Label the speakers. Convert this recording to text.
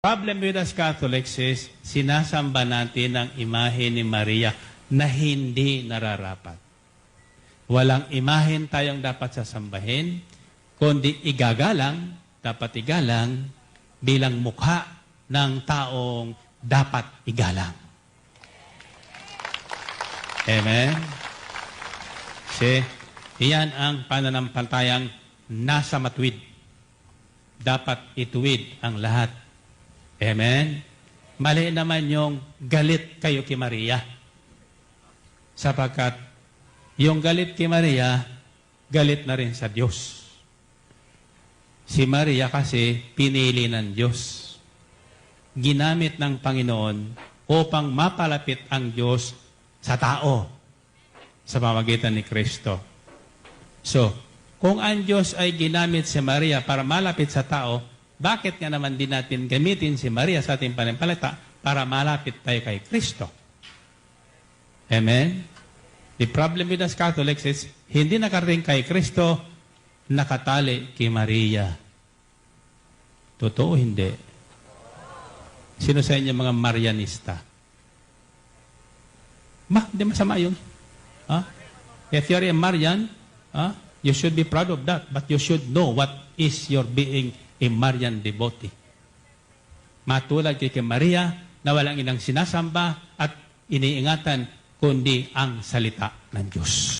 Speaker 1: Problem with us Catholics is sinasamba natin ang imahe ni Maria na hindi nararapat. Walang imahen tayong dapat sasambahin, kundi dapat igalang bilang mukha ng taong dapat igalang. Amen? Kasi iyan ang pananampalatayang nasa matuwid. Dapat ituwid ang lahat. Amen? Mali naman yung galit kayo kay Maria. Sapagkat yung galit kay Maria, galit na rin sa Diyos. Si Maria kasi pinili ng Diyos. Ginamit ng Panginoon upang mapalapit ang Diyos sa tao sa pamamagitan ni Kristo. So, kung ang Diyos ay ginamit si Maria para malapit sa tao, bakit nga naman din natin gamitin si Maria sa ating pananampalataya para malapit tayo kay Kristo? Amen? The problem with us Catholics is, hindi nakarating kay Kristo, nakatali kay Maria. Totoo, hindi. Sino sa inyo mga Marianista? Hindi masama yun. If you're a Marian, you should be proud of that, but you should know what is your being a Marian devotee. Matulad kay Maria na walang inang sinasamba at iniingatan kundi ang salita ng Diyos.